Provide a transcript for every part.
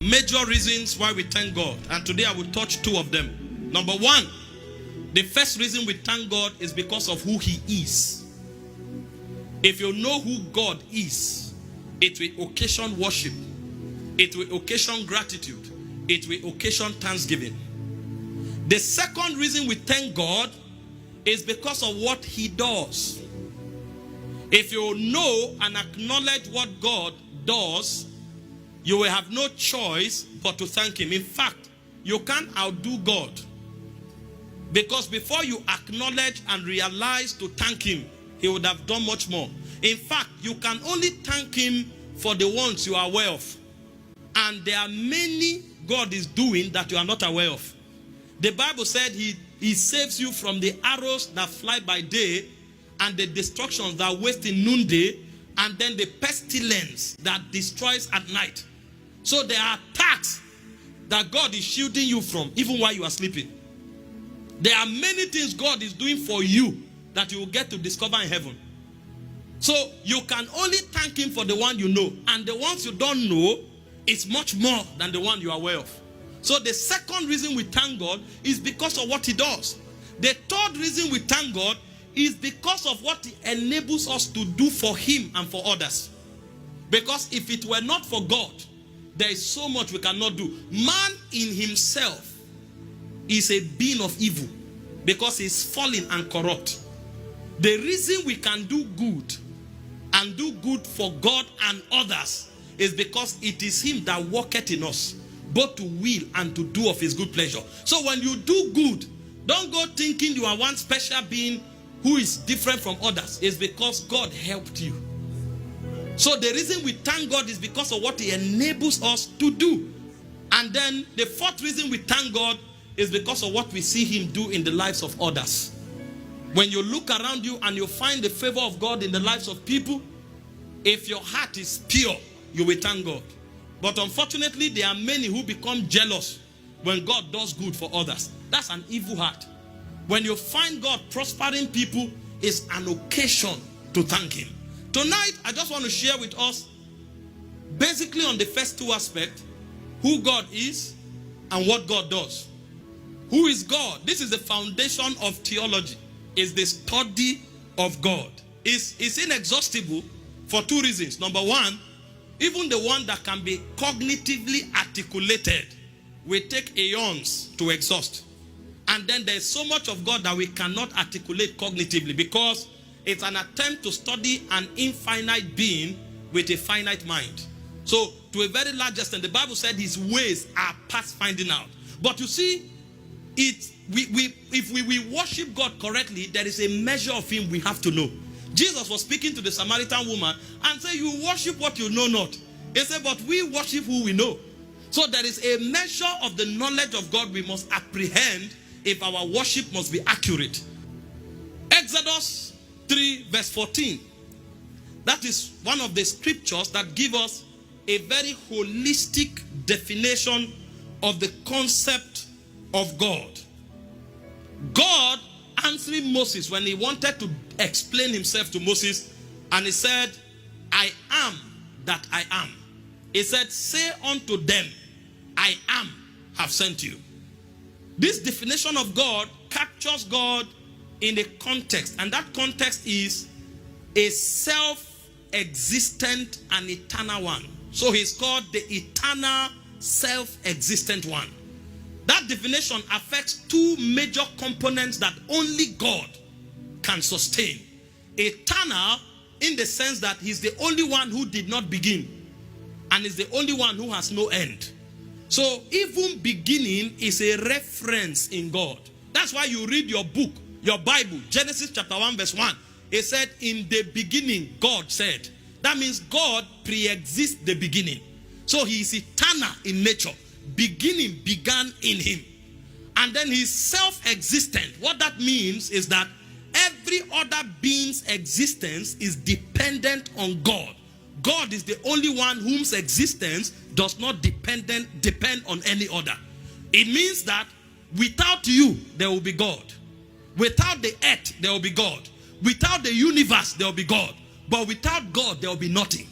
Major reasons why we thank God. And today I will touch two of them. Number one, the first reason we thank God is because of who He is. If you know who God is, it will occasion worship. It will occasion gratitude. It will occasion thanksgiving. The second reason we thank God is because of what He does. If you know and acknowledge what God does, you will have no choice but to thank Him. In fact, you can't outdo God. Because before you acknowledge and realize to thank Him, He would have done much more. In fact, you can only thank Him for the ones you are aware of. And there are many God is doing that you are not aware of. The Bible said He saves you from the arrows that fly by day and the destructions that waste in noonday, and then the pestilence that destroys at night. So there are attacks that God is shielding you from even while you are sleeping. There are many things God is doing for you that you will get to discover in heaven. So you can only thank Him for the one you know. And the ones you don't know is much more than the one you are aware of. So the second reason we thank God is because of what He does. The third reason we thank God is because of what He enables us to do for Him and for others. Because if it were not for God, there is so much we cannot do. Man in himself is a being of evil because he is fallen and corrupt. The reason we can do good and do good for God and others is because it is Him that worketh in us, both to will and to do of His good pleasure. So when you do good, don't go thinking you are one special being who is different from others. It's because God helped you. So the reason we thank God is because of what He enables us to do. And then the fourth reason we thank God is because of what we see Him do in the lives of others. When you look around you and you find the favor of God in the lives of people, if your heart is pure, you will thank God. But unfortunately, there are many who become jealous when God does good for others. That's an evil heart. When you find God prospering people, it's an occasion to thank Him. Tonight, I just want to share with us, basically on the first two aspects, who God is and what God does. Who is God? This is the foundation of theology. It's the study of God. It's inexhaustible for two reasons. Number one, even the one that can be cognitively articulated will take aeons to exhaust. And then there's so much of God that we cannot articulate cognitively because it's an attempt to study an infinite being with a finite mind. So, to a very large extent, the Bible said His ways are past finding out. But you see, if we worship God correctly, there is a measure of Him we have to know. Jesus was speaking to the Samaritan woman and said, you worship what you know not. He said, but we worship who we know. So there is a measure of the knowledge of God we must apprehend if our worship must be accurate. Exodus 3 verse 14. That is one of the scriptures that give us a very holistic definition of the concept of God. God answering Moses when he wanted to explain himself to Moses, and he said, I am that I am. He said, say unto them, I am have sent you. This definition of God captures God in a context, and that context is a self-existent and eternal one. So he's called the eternal self-existent one. That definition affects two major components that only God can sustain. Eternal in the sense that He's the only one who did not begin and is the only one who has no end. So even beginning is a reference in God. That's why you read your book, your Bible, Genesis chapter 1 verse 1. It said, in the beginning God said. That means God pre-exists the beginning. So He is eternal in nature. Beginning began in Him. And then He's self-existent. What that means is that every other being's existence is dependent on God. God is the only one whose existence does not depend on any other. It means that without you, there will be God. Without the earth, there will be God. Without the universe, there will be God. But without God, there will be nothing.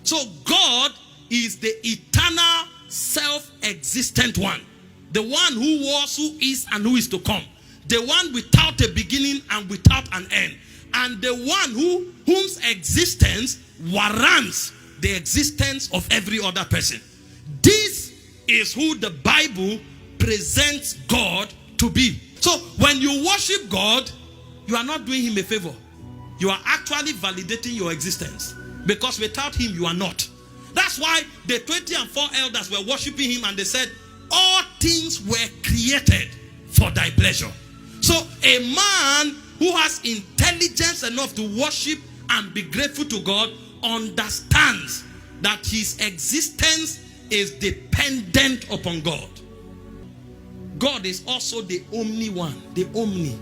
So God is the eternal self-existent one. The one who was, who is, and who is to come. The one without a beginning and without an end. And the one whose existence warrants the existence of every other person. This is who the Bible presents God to be. So when you worship God, you are not doing him a favor. You are actually validating your existence. Because without him, you are not. That's why the 24 elders were worshiping him and they said, all things were created for thy pleasure. So a man who has intelligence enough to worship and be grateful to God understands that his existence is dependent upon God. God is also the omni one, the omni.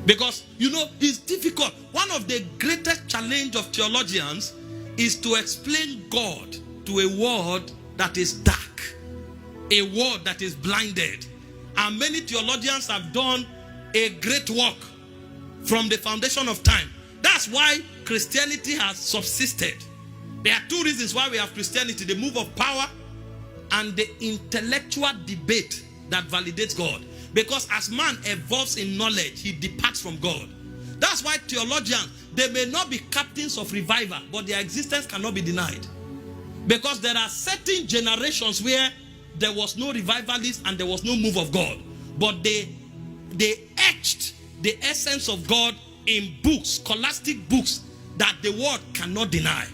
Because, it's difficult. One of the greatest challenge of theologians is to explain God to a world that is dark, a world that is blinded. And many theologians have done a great work from the foundation of time. That's why Christianity has subsisted. There are two reasons why we have Christianity: the move of power and the intellectual debate that validates God. Because as man evolves in knowledge, he departs from God. That's why theologians, they may not be captains of revival, but their existence cannot be denied. Because there are certain generations where there was no revivalist and there was no move of God. But they etched the essence of God in books, scholastic books, that the world cannot deny.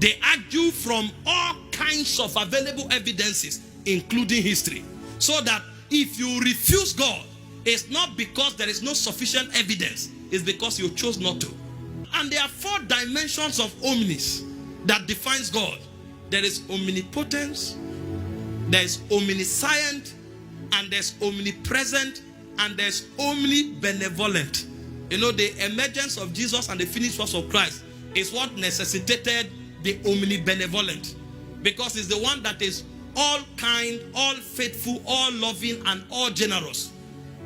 They argue from all kinds of available evidences, including history. So that if you refuse God, it's not because there is no sufficient evidence, it's because you chose not to. And there are 4 dimensions of omnis that defines God. There is omnipotence, there is omniscient, and there's omnipresent, and there's omnibenevolent. The emergence of Jesus and the finished works of Christ is what necessitated the omnibenevolent. Because it's the one that is all kind, all faithful, all loving, and all generous.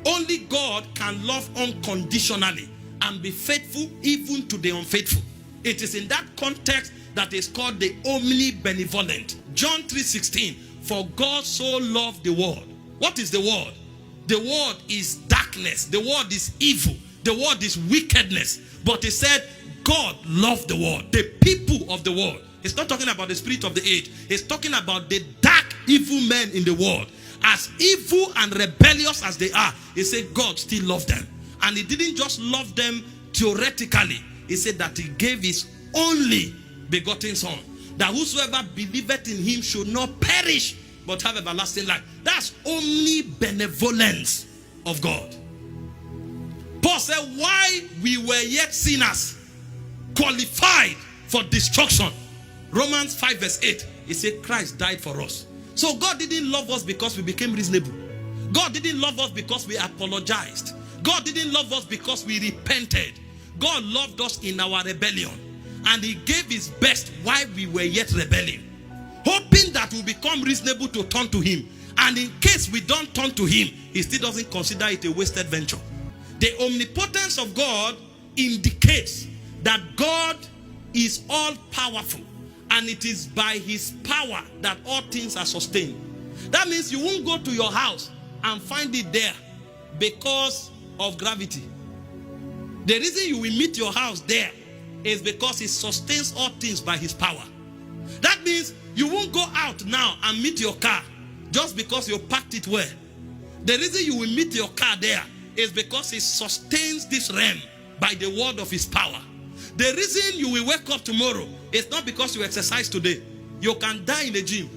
Only God can love unconditionally and be faithful even to the unfaithful. It is in that context that is called the omnibenevolent. John 3:16, for God so loved the world. What is the world? The world is darkness. The world is evil. The world is wickedness. But he said, God loved the world, the people of the world. He's not talking about the spirit of the age. He's talking about the dark, evil men in the world. As evil and rebellious as they are, he said God still loved them. And he didn't just love them theoretically. He said that he gave his only begotten son, that whosoever believeth in him should not perish, but have everlasting life. That's omnibenevolence of God. Paul said, while we were yet sinners, qualified for destruction. Romans 5 verse 8, he said Christ died for us. So God didn't love us because we became reasonable. God didn't love us because we apologized. God didn't love us because we repented. God loved us in our rebellion. And he gave his best while we were yet rebelling, hoping that we'll become reasonable to turn to him. And in case we don't turn to him, he still doesn't consider it a wasted venture. The omnipotence of God indicates that God is all powerful, and it is by his power that all things are sustained. That means you won't go to your house and find it there because of gravity. The reason you will meet your house there is because he sustains all things by his power. That means you won't go out now and meet your car just because you parked it where. The reason you will meet your car there is because he sustains this realm by the word of his power. The reason you will wake up tomorrow is not because you exercise today. You can die in the gym.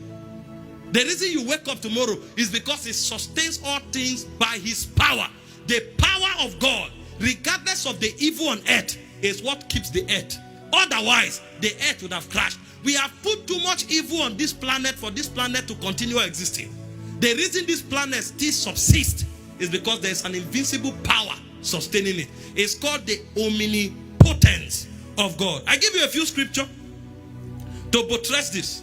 The reason you wake up tomorrow is because he sustains all things by his power. The power of God, regardless of the evil on earth, is what keeps the earth. Otherwise, the earth would have crashed. We have put too much evil on this planet for this planet to continue existing. The reason this planet still subsists is because there is an invincible power sustaining it. It's called the omnipotence of God. I give you a few scriptures to buttress this.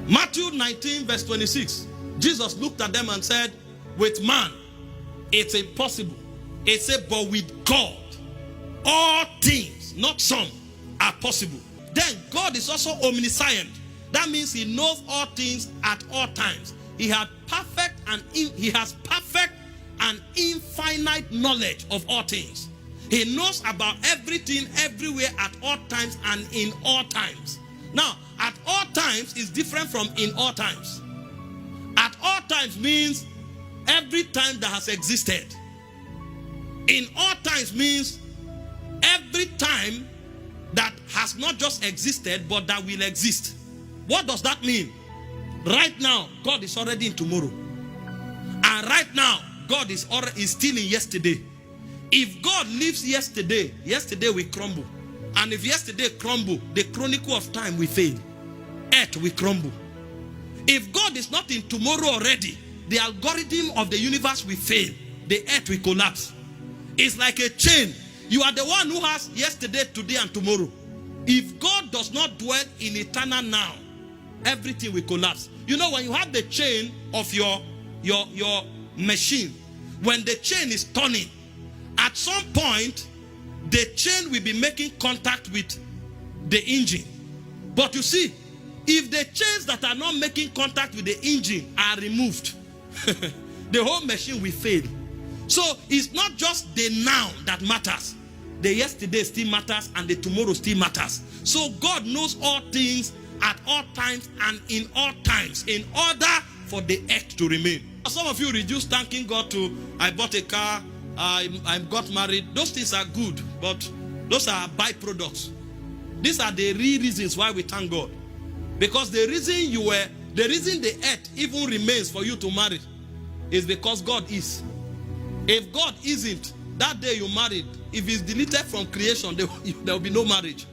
Matthew 19 verse 26. Jesus looked at them and said, with man, it's impossible. He said, but with God, all things, not some, are possible. Then God is also omniscient. That means he knows all things at all times. He has perfect and infinite knowledge of all things. He knows about everything, everywhere, at all times and in all times. Now, at all times is different from in all times. At all times means every time that has existed. In all times means every time that has not just existed, but that will exist. What does that mean? Right now, God is already in tomorrow. And right now, God is still in yesterday. If God lives yesterday, yesterday will crumble. And if yesterday crumble, the chronicle of time will fail. Earth will crumble. If God is not in tomorrow already, the algorithm of the universe will fail. The earth will collapse. It's like a chain. You are the one who has yesterday, today, and tomorrow. If God does not dwell in eternal now, everything will collapse. You know, when you have the chain of your machine, when the chain is turning, at some point, the chain will be making contact with the engine. But you see, if the chains that are not making contact with the engine are removed, the whole machine will fail. So it's not just the now that matters. The yesterday still matters and the tomorrow still matters. So God knows all things at all times and in all times in order for the earth to remain. Some of you reduce thanking God to, I bought a car, I got married. Those things are good, but those are byproducts. These are the real reasons why we thank God. Because the reason the earth even remains for you to marry is because God is. If God isn't, that day you married, if it's deleted from creation, there will be no marriage.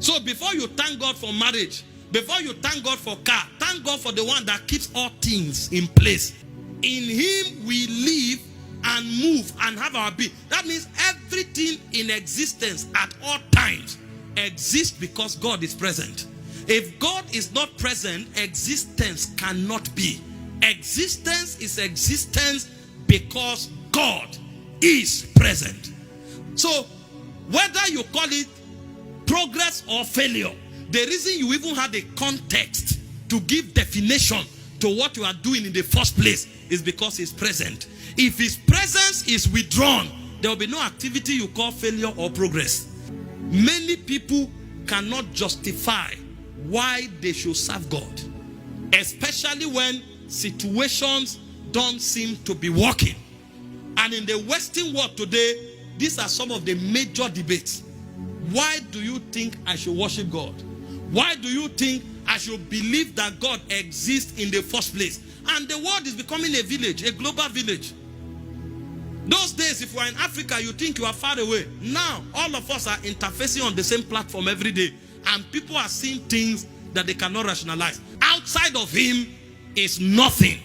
So before you thank God for marriage, before you thank God for car, thank God for the one that keeps all things in place. In him we live and move and have our being. That means everything in existence at all times exists because God is present. If God is not present, existence cannot be. Existence is existence because God is present. So whether you call it progress or failure, the reason you even had a context to give definition to what you are doing in the first place is because he's present. If his presence is withdrawn, there will be no activity you call failure or progress. Many people cannot justify why they should serve God, especially when situations don't seem to be working. And in the Western world today, these are some of the major debates. Why do you think I should worship God? Why do you think I should believe that God exists in the first place? And the world is becoming a village, a global village. Those days, if you are in Africa, you think you are far away. Now, all of us are interfacing on the same platform every day. And people are seeing things that they cannot rationalize. Outside of him is nothing.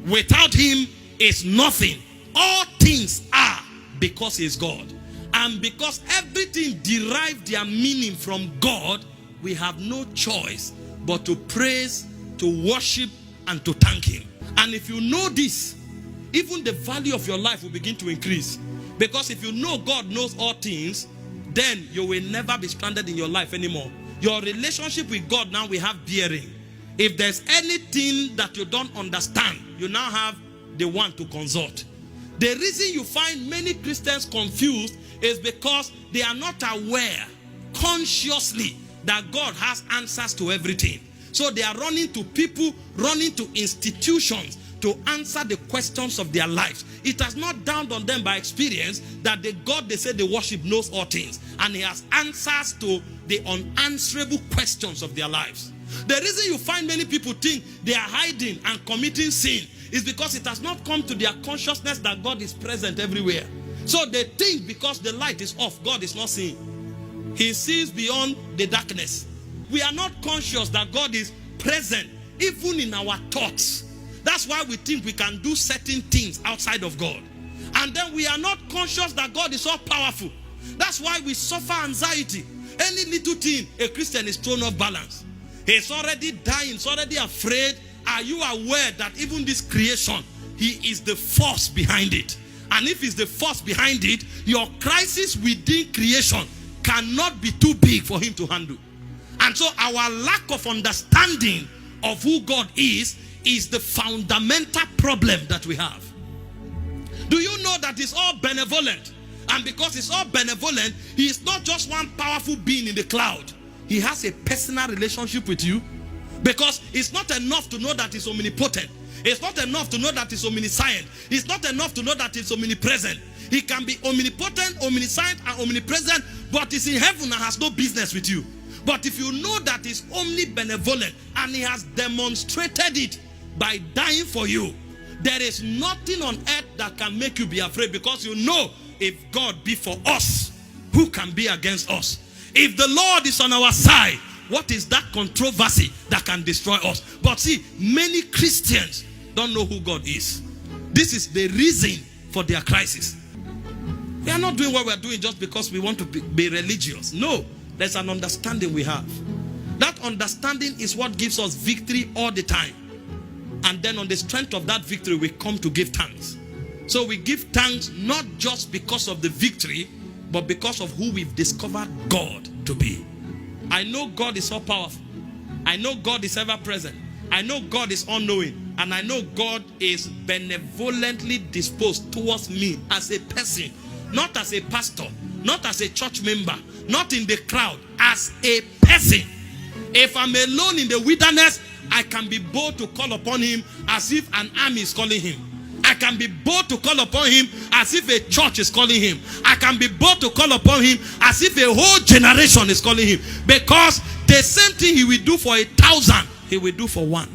Without him is nothing. All things are because he is God. And because everything derived their meaning from God, we have no choice but to praise, to worship, and to thank him. And if you know this, even the value of your life will begin to increase. Because if you know God knows all things, then you will never be stranded in your life anymore. Your relationship with God now will have bearing. If there's anything that you don't understand, you now have the one to consult. The reason you find many Christians confused is because they are not aware consciously that God has answers to everything. So they are running to people, running to institutions to answer the questions of their lives. It has not dawned on them by experience that the God they say they worship knows all things, and he has answers to the unanswerable questions of their lives. The reason you find many people think they are hiding and committing sin is because it has not come to their consciousness that God is present everywhere. So they think because the light is off, God is not seeing. He sees beyond the darkness. We are not conscious that God is present even in our thoughts. That's why we think we can do certain things outside of God. And then we are not conscious that God is all powerful. That's why we suffer anxiety. Any little thing, a Christian is thrown off balance. He's already dying, he's already afraid. Are you aware that even this creation, he is the force behind it? And if he's the force behind it, your crisis within creation cannot be too big for him to handle. And so our lack of understanding of who God is the fundamental problem that we have. Do you know that He's all benevolent? And because He's all benevolent, He is not just one powerful being in the cloud. He has a personal relationship with you. Because it's not enough to know that He's omnipotent. It's not enough to know that He's omniscient. It's not enough to know that He's omnipresent. He can be omnipotent, omniscient, and omnipresent, but He's in heaven and has no business with you. But if you know that He's omnibenevolent and He has demonstrated it by dying for you, there is nothing on earth that can make you be afraid, because you know, if God be for us, who can be against us? If the Lord is on our side, what is that controversy that can destroy us? But see, many Christians don't know who God is. This is the reason for their crisis. We are not doing what we are doing just because we want to be religious. No, there's an understanding we have. That understanding is what gives us victory all the time. And then on the strength of that victory, we come to give thanks. So we give thanks not just because of the victory, but because of who we've discovered God to be. I know God is all powerful. I know God is ever present. I know God is all knowing. And I know God is benevolently disposed towards me as a person, not as a pastor, not as a church member, not in the crowd, as a person. If I'm alone in the wilderness, I can be bold to call upon Him as if an army is calling Him. I can be bold to call upon Him as if a church is calling Him. I can be bold to call upon Him as if a whole generation is calling Him. Because the same thing He will do for 1,000, He will do for one.